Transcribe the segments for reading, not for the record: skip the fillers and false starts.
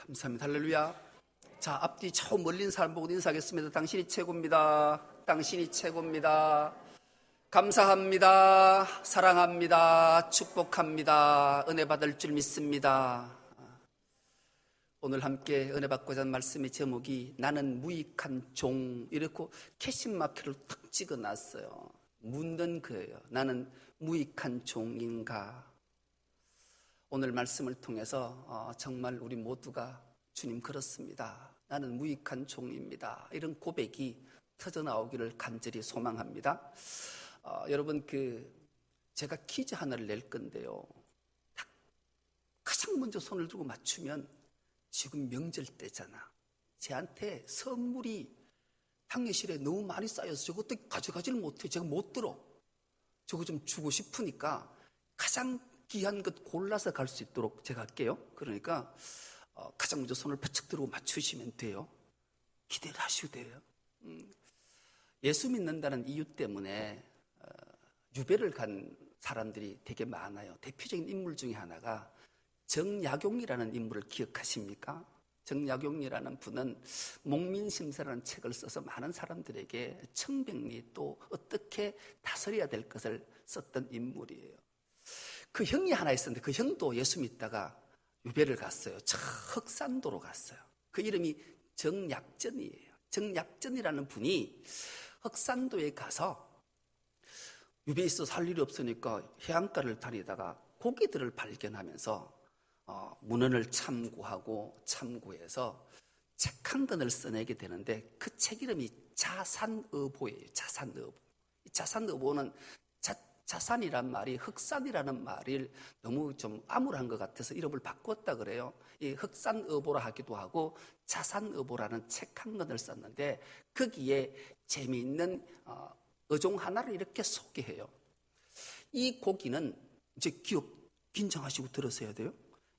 감사합니다. 할렐루야. 자, 앞뒤 저 멀린 사람 보고 인사하겠습니다. 당신이 최고입니다. 당신이 최고입니다. 감사합니다. 사랑합니다. 축복합니다. 은혜 받을 줄 믿습니다. 오늘 함께 은혜 받고자 하는 말씀의 제목이 나는 무익한 종, 이렇게 캐시마크를 탁 찍어놨어요. 묻는 거예요. 나는 무익한 종인가? 오늘 말씀을 통해서 정말 우리 모두가 주님 그렇습니다. 나는 무익한 종입니다. 이런 고백이 터져나오기를 간절히 소망합니다. 여러분 제가 퀴즈 하나를 낼 건데요. 가장 먼저 손을 들고 맞추면 지금 명절 때잖아. 제한테 선물이 당례실에 너무 많이 쌓여서 저거 어떻게 가져가지를 못해. 제가 못 들어. 저거 좀 주고 싶으니까 가장 귀한 것 골라서 갈 수 있도록 제가 할게요. 그러니까 가장 먼저 손을 바짝 들고 맞추시면 돼요. 기대를 하셔도 돼요. 예수 믿는다는 이유 때문에 유배를 간 사람들이 되게 많아요. 대표적인 인물 중에 하나가 정약용이라는 인물을 기억하십니까? 정약용이라는 분은 목민심서라는 책을 써서 많은 사람들에게 청백리 또 어떻게 다스려야 될 것을 썼던 인물이에요. 그 형이 하나 있었는데 그 형도 예수 믿다가 유배를 갔어요. 저 흑산도로 갔어요. 그 이름이 정약전이에요. 정약전이라는 분이 흑산도에 가서 유배에 있어서 할 일이 없으니까 해안가를 다니다가 고기들을 발견하면서 문헌을 참고해서 책 한 권을 써내게 되는데 그 책 이름이 자산어보예요. 자산어보. 자산어보는 자산이란 말이 흑산이라는 말을 너무 좀 암울한 것 같아서 이름을 바꿨다 그래요. 이 흑산어보라 하기도 하고 자산어보라는 책 한 권을 썼는데 거기에 재미있는 어종 하나를 이렇게 소개해요. 이 고기는 이제 긴장하시고 들으셔야 돼요.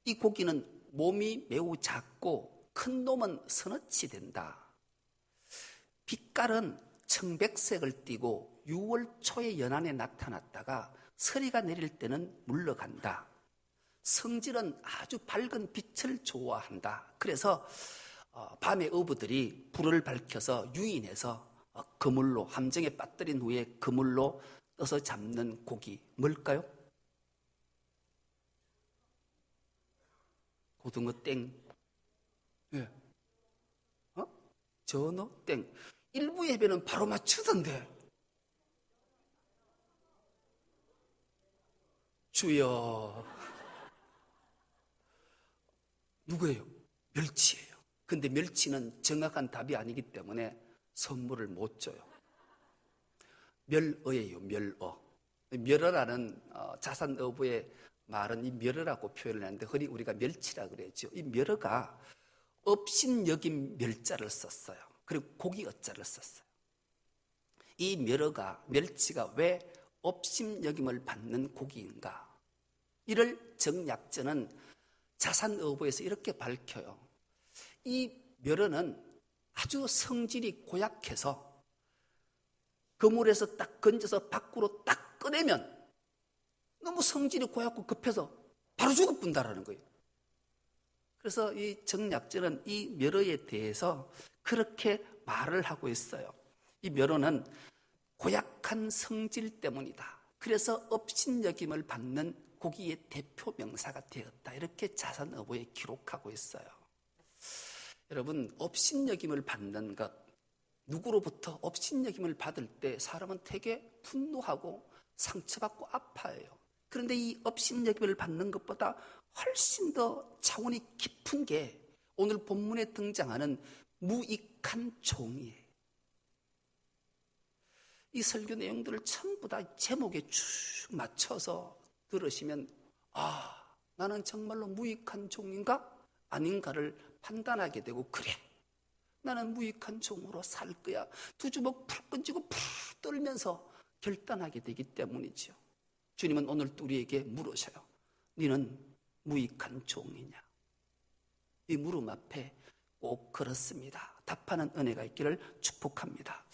이 고기는 몸이 매우 작고 큰 놈은 서너치 된다. 빛깔은 청백색을 띠고 6월 초에 연안에 나타났다가 서리가 내릴 때는 물러간다. 성질은 아주 밝은 빛을 좋아한다. 그래서 밤에 어부들이 불을 밝혀서 유인해서 그물로 함정에 빠뜨린 후에 그물로 떠서 잡는 고기 뭘까요? 고등어 땡. 예. 전어 땡. 일부 예배는 바로 맞추던데. 주여. 누구예요? 멸치예요. 근데 멸치는 정확한 답이 아니기 때문에 선물을 못 줘요. 멸어예요. 멸어. 멸어라는 자산어부의 말은 이 멸어라고 표현을 하는데 흔히 우리가 멸치라 그러죠. 이 멸어가 업신여김 멸자를 썼어요. 그리고 고기 어자를 썼어요. 이 멸치가 왜 업신여김을 받는 고기인가? 이를 정약전은 자산어부에서 이렇게 밝혀요. 이 멸어는 아주 성질이 고약해서 그물에서 딱 건져서 밖으로 딱 꺼내면 너무 성질이 고약고 급해서 바로 죽어뿐다라는 거예요. 그래서 이 정약전은 이 멸어에 대해서 그렇게 말을 하고 있어요. 이 멸어는 고약한 성질 때문이다. 그래서 업신여김을 받는 고기의 대표 명사가 되었다. 이렇게 자산어부에 기록하고 있어요. 여러분, 업신여김을 받는 것, 누구로부터 업신여김을 받을 때 사람은 되게 분노하고 상처받고 아파해요. 그런데 이 업신여김을 받는 것보다 훨씬 더 차원이 깊은 게 오늘 본문에 등장하는 무익한 종이에요. 이 설교 내용들을 전부 다 제목에 쭉 맞춰서 들으시면 나는 정말로 무익한 종인가? 아닌가를 판단하게 되고 그래, 나는 무익한 종으로 살 거야. 두 주먹 풀 건지고 풀 떨면서 결단하게 되기 때문이죠. 주님은 오늘 우리에게 물으셔요. 너는 무익한 종이냐? 이 물음 앞에 꼭 그렇습니다. 답하는 은혜가 있기를 축복합니다.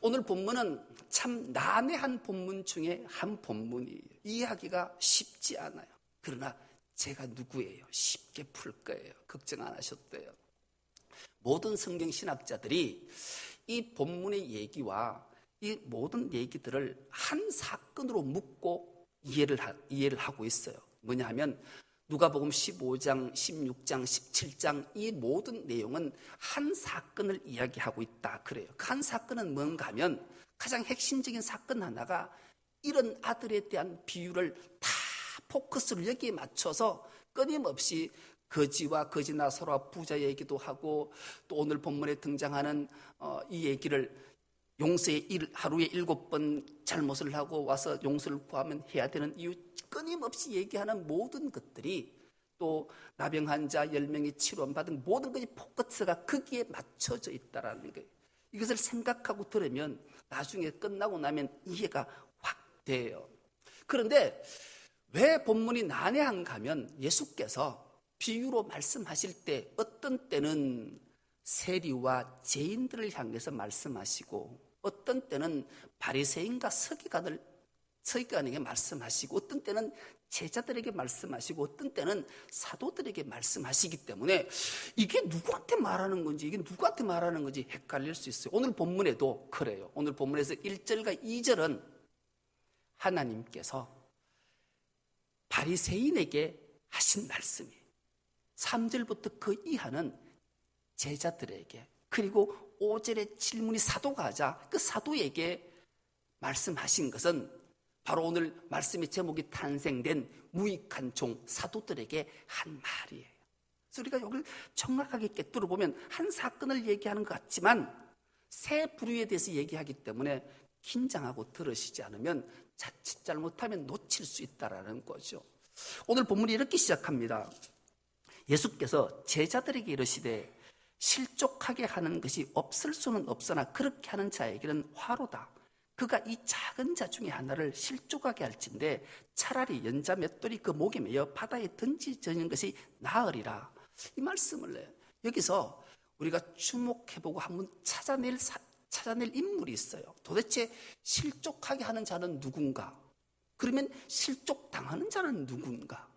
오늘 본문은 참 난해한 본문 중에 한 본문이에요. 이해하기가 쉽지 않아요. 그러나 제가 누구예요? 쉽게 풀 거예요. 걱정 안 하셔도 돼요. 모든 성경 신학자들이 이 본문의 얘기와 이 모든 얘기들을 한 사건으로 묶고 이해를 하고 있어요. 뭐냐 하면 누가복음 15장, 16장, 17장 이 모든 내용은 한 사건을 이야기하고 있다 그래요. 그 한 사건은 뭔가 하면 가장 핵심적인 사건 하나가 이런 아들에 대한 비유를 다 포커스를 여기에 맞춰서 끊임없이 거지와 거지 나사로와 부자 얘기도 하고 또 오늘 본문에 등장하는 이 얘기를 용서의 하루에 7번 잘못을 하고 와서 용서를 구하면 해야 되는 이유 끊임없이 얘기하는 모든 것들이 또 나병 환자 10명이 치료받은 모든 것이 포커스가 거기에 맞춰져 있다는 거예요. 이것을 생각하고 들으면 나중에 끝나고 나면 이해가 확 돼요. 그런데 왜 본문이 난해한가 하면 예수께서 비유로 말씀하실 때 어떤 때는 세리와 죄인들을 향해서 말씀하시고 어떤 때는 바리새인과 서기관에게 말씀하시고 어떤 때는 제자들에게 말씀하시고 어떤 때는 사도들에게 말씀하시기 때문에 이게 누구한테 말하는 건지 이게 누구한테 말하는 건지 헷갈릴 수 있어요. 오늘 본문에도 그래요. 오늘 본문에서 1절과 2절은 하나님께서 바리새인에게 하신 말씀이에요. 3절부터 그 이하는 제자들에게 그리고 5절의 질문이 사도가 하자 그 사도에게 말씀하신 것은 바로 오늘 말씀의 제목이 탄생된 무익한 종 사도들에게 한 말이에요. 그래서 우리가 여기를 정확하게 꿰뚫어 보면 한 사건을 얘기하는 것 같지만 세 부류에 대해서 얘기하기 때문에 긴장하고 들으시지 않으면 자칫 잘못하면 놓칠 수 있다는 거죠. 오늘 본문이 이렇게 시작합니다. 예수께서 제자들에게 이르시되 실족하게 하는 것이 없을 수는 없으나 그렇게 하는 자에게는 화로다. 그가 이 작은 자 중에 하나를 실족하게 할진대 차라리 연자 맷돌이 그 목에 매여 바다에 던지는 것이 나으리라. 이 말씀을 해요. 여기서 우리가 주목해보고 한번 찾아낼 인물이 있어요. 도대체 실족하게 하는 자는 누군가? 그러면 실족당하는 자는 누군가?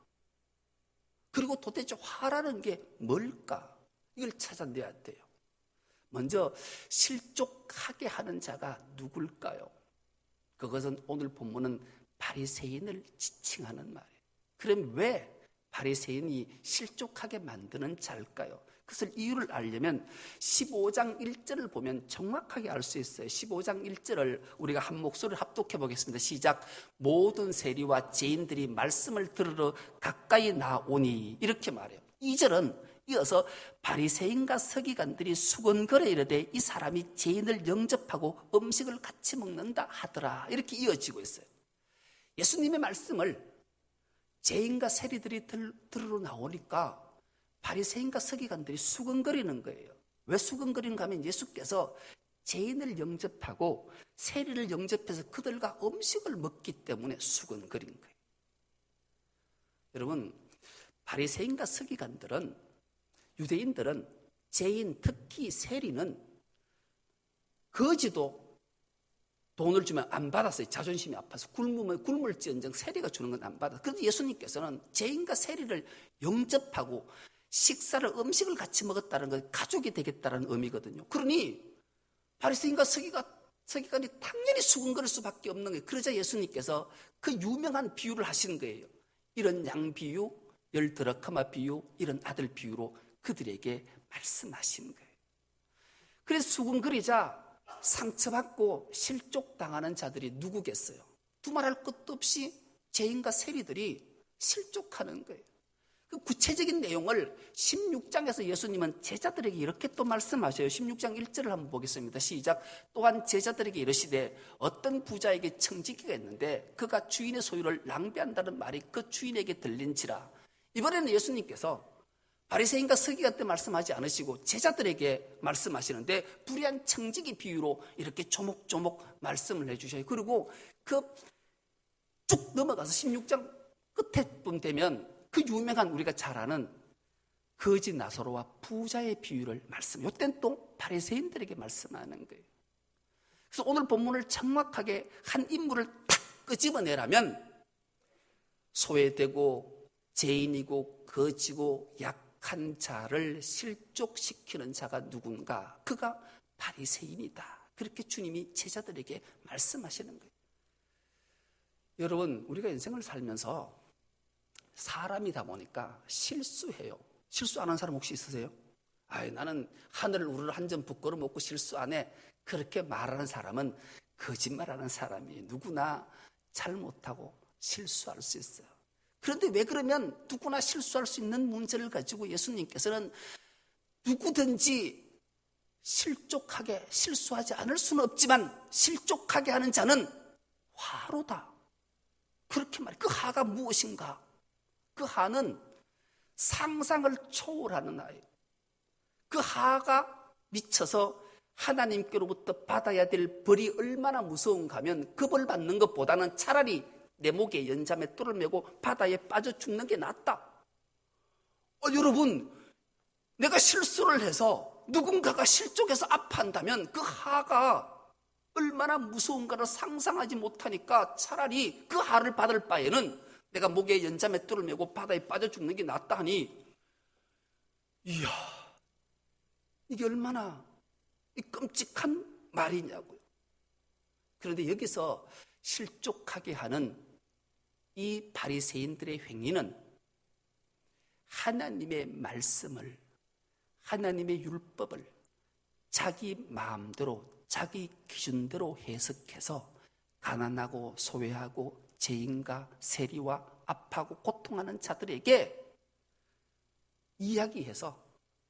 그리고 도대체 화라는 게 뭘까? 이걸 찾아내야 돼요. 먼저 실족하게 하는 자가 누굴까요? 그것은 오늘 본문은 바리새인을 지칭하는 말이에요. 그럼 왜 바리새인이 실족하게 만드는 자일까요? 그것을 이유를 알려면 15장 1절을 보면 정확하게 알 수 있어요. 15장 1절을 우리가 한 목소리를 합독해 보겠습니다. 시작. 모든 세리와 죄인들이 말씀을 들으러 가까이 나오니 이렇게 말해요. 2절은 이어서 바리새인과 서기관들이 수건거려 이르되 이 사람이 죄인을 영접하고 음식을 같이 먹는다 하더라. 이렇게 이어지고 있어요. 예수님의 말씀을 죄인과 세리들이 들으러 나오니까 바리새인과 서기관들이 수근거리는 거예요. 왜 수근거리는가 하면 예수께서 죄인을 영접하고 세리를 영접해서 그들과 음식을 먹기 때문에 수근거린 거예요. 여러분, 바리새인과 서기관들은 유대인들은 죄인 특히 세리는 거지도 돈을 주면 안 받았어요. 자존심이 아파서 굶으면 굶을지언정 세리가 주는 건 안 받았어요. 그런데 예수님께서는 죄인과 세리를 영접하고 음식을 같이 먹었다는 건 가족이 되겠다는 의미거든요. 그러니 바리새인과 서기관이 당연히 수근거릴 수밖에 없는 거예요. 그러자 예수님께서 그 유명한 비유를 하시는 거예요. 이런 양 비유, 10드라크마 비유, 이런 아들 비유로 그들에게 말씀하시는 거예요. 그래서 수근거리자 상처받고 실족당하는 자들이 누구겠어요? 두말할 것도 없이 죄인과 세리들이 실족하는 거예요. 그 구체적인 내용을 16장에서 예수님은 제자들에게 이렇게 또 말씀하셔요. 16장 1절을 한번 보겠습니다. 시작. 또한 제자들에게 이르시되 어떤 부자에게 청지기가 있는데 그가 주인의 소유를 낭비한다는 말이 그 주인에게 들린지라. 이번에는 예수님께서 바리새인과 서기관 때 말씀하지 않으시고 제자들에게 말씀하시는데 불의한 청지기 비유로 이렇게 조목조목 말씀을 해주셔요. 그리고 그 쭉 넘어가서 16장 끝에쯤 되면 그 유명한 우리가 잘 아는 거지 나사로와 부자의 비유를 말씀. 이때는 또 바리새인들에게 말씀하는 거예요. 그래서 오늘 본문을 정확하게 한 인물을 탁 끄집어내라면 소외되고 죄인이고 거지고 약한 자를 실족시키는 자가 누군가? 그가 바리새인이다. 그렇게 주님이 제자들에게 말씀하시는 거예요. 여러분, 우리가 인생을 살면서 사람이다 보니까 실수해요. 실수 안 한 사람 혹시 있으세요? 나는 하늘을 우러러 한 점 부끄러 먹고 실수 안 해. 그렇게 말하는 사람은 거짓말하는 사람이에요. 누구나 잘못하고 실수할 수 있어요. 그런데 왜 그러면 누구나 실수할 수 있는 문제를 가지고 예수님께서는 누구든지 실족하게 실수하지 않을 수는 없지만 실족하게 하는 자는 화로다. 그렇게 말해요. 그 하가 무엇인가? 그 하는 상상을 초월하는 하예요. 그 하가 미쳐서 하나님께로부터 받아야 될 벌이 얼마나 무서운가 하면 그 벌 받는 것보다는 차라리 내 목에 연자맷돌을 메고 바다에 빠져 죽는 게 낫다. 여러분, 내가 실수를 해서 누군가가 실족해서 아파한다면 그 하가 얼마나 무서운가를 상상하지 못하니까 차라리 그 하를 받을 바에는 내가 목에 연자맷돌을 메고 바다에 빠져 죽는 게 낫다 하니, 이야, 이게 얼마나 끔찍한 말이냐고요. 그런데 여기서 실족하게 하는 이 바리새인들의 행위는 하나님의 말씀을, 하나님의 율법을 자기 마음대로, 자기 기준대로 해석해서 가난하고 소외하고 죄인과 세리와 아파하고 고통하는 자들에게 이야기해서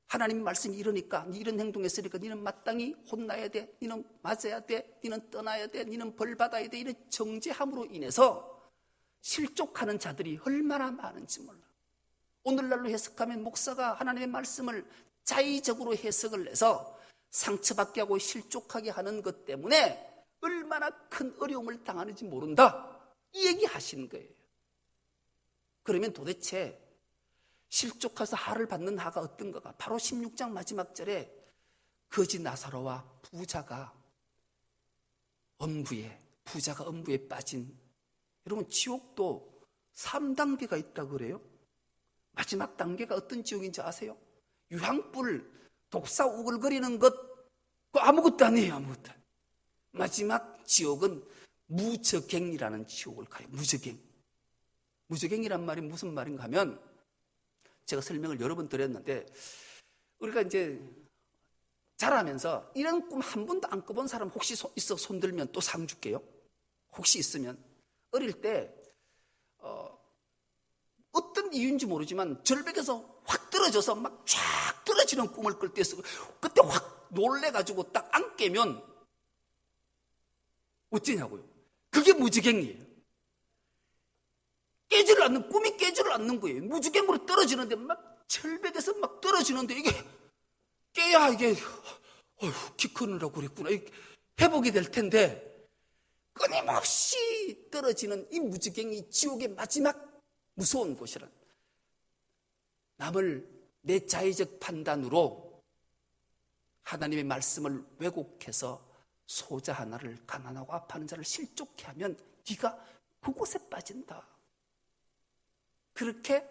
하나님 말씀이 이러니까 네 이런 행동했으니까 너는 마땅히 혼나야 돼, 너는 맞아야 돼, 너는 떠나야 돼, 너는 벌 받아야 돼, 이런 정죄함으로 인해서 실족하는 자들이 얼마나 많은지 몰라. 오늘날로 해석하면 목사가 하나님의 말씀을 자의적으로 해석을 해서 상처받게 하고 실족하게 하는 것 때문에 얼마나 큰 어려움을 당하는지 모른다, 이 얘기 하시는 거예요. 그러면 도대체 실족해서 하를 받는 하가 어떤가가? 바로 16장 마지막 절에 거지 나사로와 부자가 엄부에 빠진, 여러분 지옥도 3단계가 있다고 그래요. 마지막 단계가 어떤 지옥인지 아세요? 유황불, 독사 우글거리는 것, 그거 아무것도 아니에요. 아무것도. 마지막 지옥은 무저갱이라는 지옥을 가요. 무저갱이란 말이 무슨 말인가 하면, 제가 설명을 여러 번 드렸는데, 우리가 이제 자라면서 이런 꿈 한 번도 안 꿔본 사람 혹시 있어? 손 들면 또 상 줄게요. 혹시 있으면. 어릴 때 어떤 이유인지 모르지만 절벽에서 확 떨어져서 막 쫙 떨어지는 꿈을 꿀 때 있어. 그때 확 놀래가지고 딱 안 깨면 어쩌냐고요. 그게 무지갱이에요. 깨지를 않는, 꿈이 깨지를 않는 거예요. 무지갱으로 떨어지는데 막 절벽에서 막 떨어지는데 이게 깨야 이게 키 크느라고 그랬구나, 회복이 될 텐데 끊임없이 떨어지는 이 무지갱이 지옥의 마지막 무서운 곳이란, 남을 내 자의적 판단으로 하나님의 말씀을 왜곡해서 소자 하나를, 가난하고 아파하는 자를 실족해 하면 네가 그곳에 빠진다. 그렇게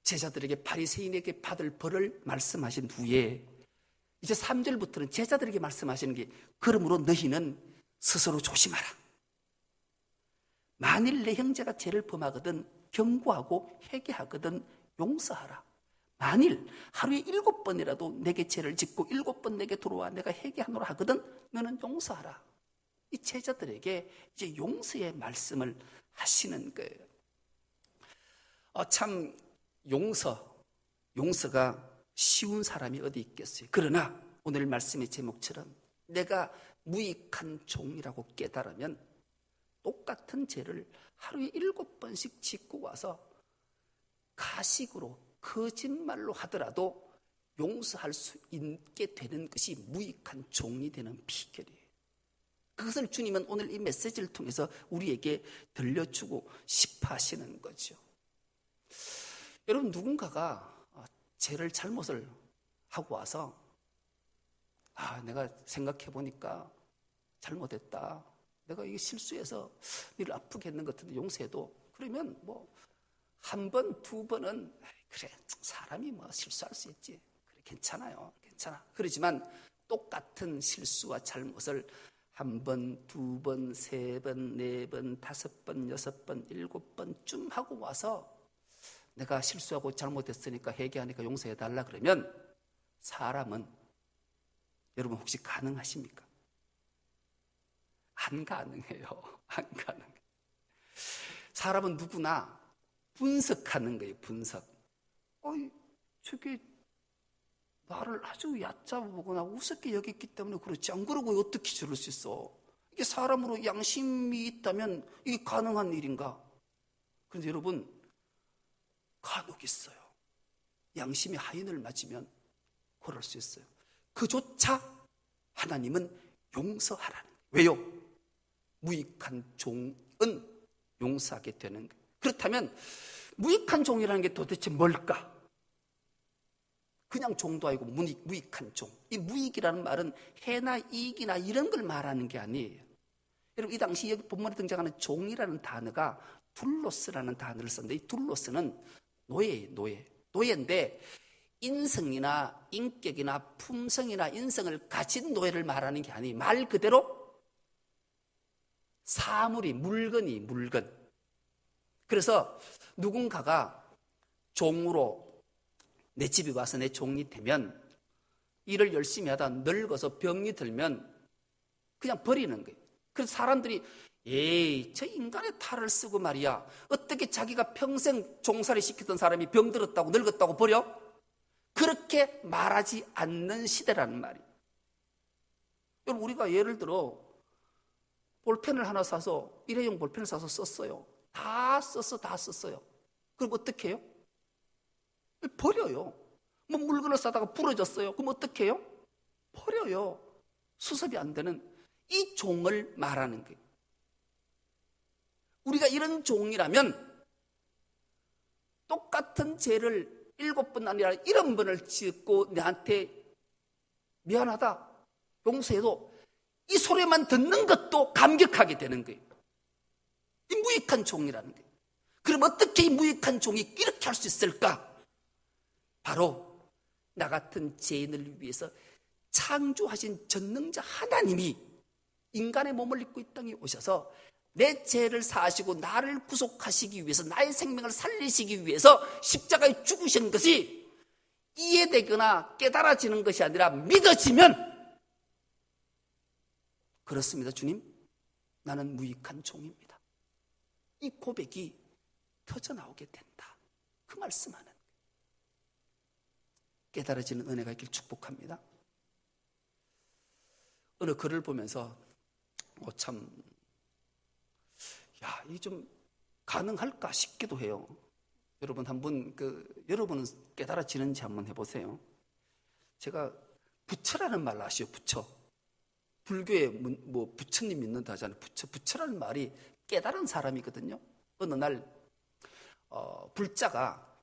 제자들에게, 바리새인에게 받을 벌을 말씀하신 후에 이제 3절부터는 제자들에게 말씀하시는 게, 그러므로 너희는 스스로 조심하라. 만일 내 형제가 죄를 범하거든 경고하고 회개하거든 용서하라. 만일 하루에 7번이라도 내게 죄를 짓고 7번 내게 돌아와 내가 회개하노라 하거든 너는 용서하라. 이 제자들에게 이제 용서의 말씀을 하시는 거예요. 참 용서가 쉬운 사람이 어디 있겠어요. 그러나 오늘 말씀의 제목처럼 내가 무익한 종이라고 깨달으면 똑같은 죄를 하루에 7번씩 짓고 와서 가식으로, 거짓말로 하더라도 용서할 수 있게 되는 것이 무익한 종이 되는 비결이에요. 그것을 주님은 오늘 이 메시지를 통해서 우리에게 들려주고 싶어 하시는 거죠. 여러분, 누군가가 죄를, 잘못을 하고 와서 내가 생각해 보니까 잘못했다, 내가 이게 실수해서 너를 아프게 했는 것 같은데 용서해도, 그러면 한 번, 두 번은 그래, 사람이 뭐 실수할 수 있지. 그래, 괜찮아요. 괜찮아. 그렇지만 똑같은 실수와 잘못을 한 번, 두 번, 세 번, 네 번, 다섯 번, 여섯 번, 일곱 번쯤 하고 와서 내가 실수하고 잘못했으니까 회개하니까 용서해달라 그러면 사람은 여러분 혹시 가능하십니까? 안 가능해요. 안 가능해요. 사람은 누구나 분석하는 거예요. 분석. 저게 나를 아주 얕잡아보거나 우습게 여겼기 때문에 그렇지, 안 그러고 어떻게 저럴 수 있어? 이게 사람으로 양심이 있다면 이게 가능한 일인가? 그런데 여러분, 간혹 있어요. 양심이 하인을 맞으면 그럴 수 있어요. 그조차 하나님은 용서하라는 거예요. 왜요? 무익한 종은 용서하게 되는 거예요. 그렇다면 무익한 종이라는 게 도대체 뭘까? 그냥 종도 아니고 무익한 종. 이 무익이라는 말은 해나 이익이나 이런 걸 말하는 게 아니에요. 여러분, 이 당시 여기 본문에 등장하는 종이라는 단어가 둘로스라는 단어를 썼는데, 이 둘로스는 노예예요. 노예인데 인성이나 인격이나 품성이나 인성을 가진 노예를 말하는 게 아니에요. 말 그대로 사물이, 물건. 그래서 누군가가 종으로 내 집에 와서 내 종이 되면 일을 열심히 하다 늙어서 병이 들면 그냥 버리는 거예요. 그래서 사람들이 저 인간의 탈을 쓰고 말이야, 어떻게 자기가 평생 종살이 시키던 사람이 병들었다고 늙었다고 버려? 그렇게 말하지 않는 시대라는 말이에요. 여러분, 우리가 예를 들어 볼펜을 하나 사서, 일회용 볼펜을 사서 썼어요. 다 썼어요. 그럼 어떻게 해요? 버려요. 뭐 물건을 사다가 부러졌어요. 그럼 어떻게 해요? 버려요. 수습이 안 되는 이 종을 말하는 거예요. 우리가 이런 종이라면 똑같은 죄를 7번 아니라 70번을 짓고 내한테 미안하다, 용서해도 이 소리만 듣는 것도 감격하게 되는 거예요. 이 무익한 종이라는 거예요. 그럼 어떻게 이 무익한 종이 이렇게 할 수 있을까? 바로 나 같은 죄인을 위해서 창조하신 전능자 하나님이 인간의 몸을 입고 이 땅에 오셔서 내 죄를 사하시고 나를 구속하시기 위해서, 나의 생명을 살리시기 위해서 십자가에 죽으신 것이 이해되거나 깨달아지는 것이 아니라 믿어지면, 그렇습니다, 주님, 나는 무익한 종입니다, 이 고백이 터져나오게 된다. 그 말씀하는 깨달아지는 은혜가 있길 축복합니다. 어느 글을 보면서 이게 좀 가능할까 싶기도 해요. 여러분 한번 여러분은 깨달아지는지 한번 해보세요. 제가 부처라는 말 아시죠? 부처. 불교에 뭐 부처님 믿는다 하잖아요. 부처라는 말이 깨달은 사람이거든요. 어느 날 불자가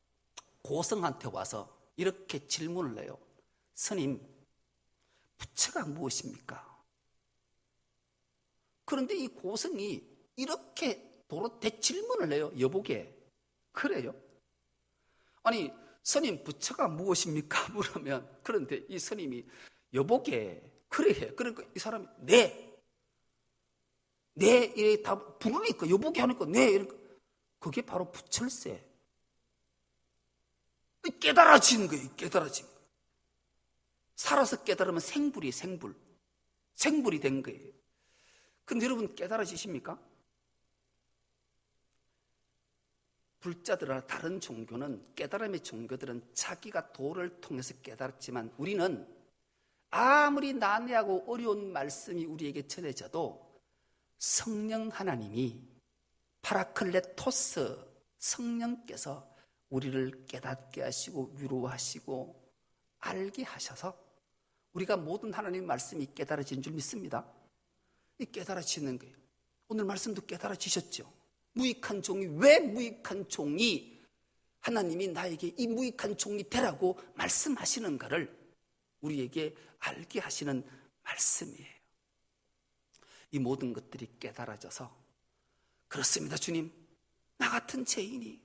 고성한테 와서 이렇게 질문을 해요. 스님, 부처가 무엇입니까? 그런데 이 고성이 이렇게 도로 대질문을 해요. 여보게, 그래요? 아니, 스님, 부처가 무엇입니까? 물으면, 그런데 이 스님이 여보게, 그래. 그러니까 이 사람이 네, 이래 다 부르니까, 여보게 하니까 네, 이러니까 그게 바로 부처일세. 깨달아진 거예요. 깨달아진 거예요. 살아서 깨달으면 생불이 된 거예요. 근데 여러분 깨달아지십니까? 불자들이나 다른 종교는, 깨달음의 종교들은 자기가 도를 통해서 깨달았지만, 우리는 아무리 난해하고 어려운 말씀이 우리에게 전해져도 성령 하나님이, 파라클레토스 성령께서 우리를 깨닫게 하시고 위로하시고 알게 하셔서 우리가 모든 하나님의 말씀이 깨달아진 줄 믿습니다. 이 깨달아지는 거예요. 오늘 말씀도 깨달아지셨죠? 무익한 종이, 왜 무익한 종이 하나님이 나에게 이 무익한 종이 되라고 말씀하시는가를 우리에게 알게 하시는 말씀이에요. 이 모든 것들이 깨달아져서, 그렇습니다, 주님, 나 같은 죄인이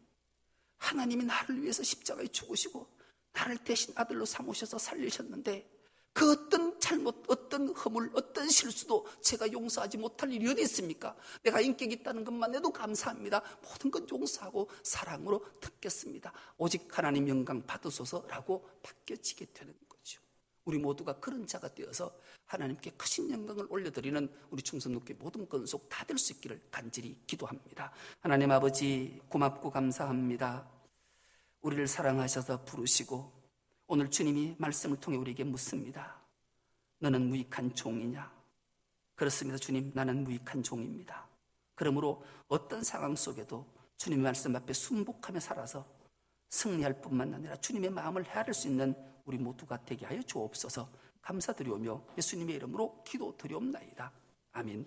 하나님이 나를 위해서 십자가에 죽으시고 나를 대신 아들로 삼으셔서 살리셨는데 그 어떤 잘못, 어떤 허물, 어떤 실수도 제가 용서하지 못할 일이 어디 있습니까? 내가 인격이 있다는 것만 해도 감사합니다. 모든 것 용서하고 사랑으로 듣겠습니다. 오직 하나님 영광 받으소서라고 바뀌어지게 되는 거죠. 우리 모두가 그런 자가 되어서 하나님께 크신 영광을 올려드리는 우리 충성롭게 모든 건속 다 될 수 있기를 간절히 기도합니다. 하나님 아버지 고맙고 감사합니다. 우리를 사랑하셔서 부르시고 오늘 주님이 말씀을 통해 우리에게 묻습니다. 너는 무익한 종이냐? 그렇습니다. 주님, 나는 무익한 종입니다. 그러므로 어떤 상황 속에도 주님의 말씀 앞에 순복하며 살아서 승리할 뿐만 아니라 주님의 마음을 헤아릴 수 있는 우리 모두가 되게 하여 주옵소서. 감사드리오며 예수님의 이름으로 기도드리옵나이다. 아멘.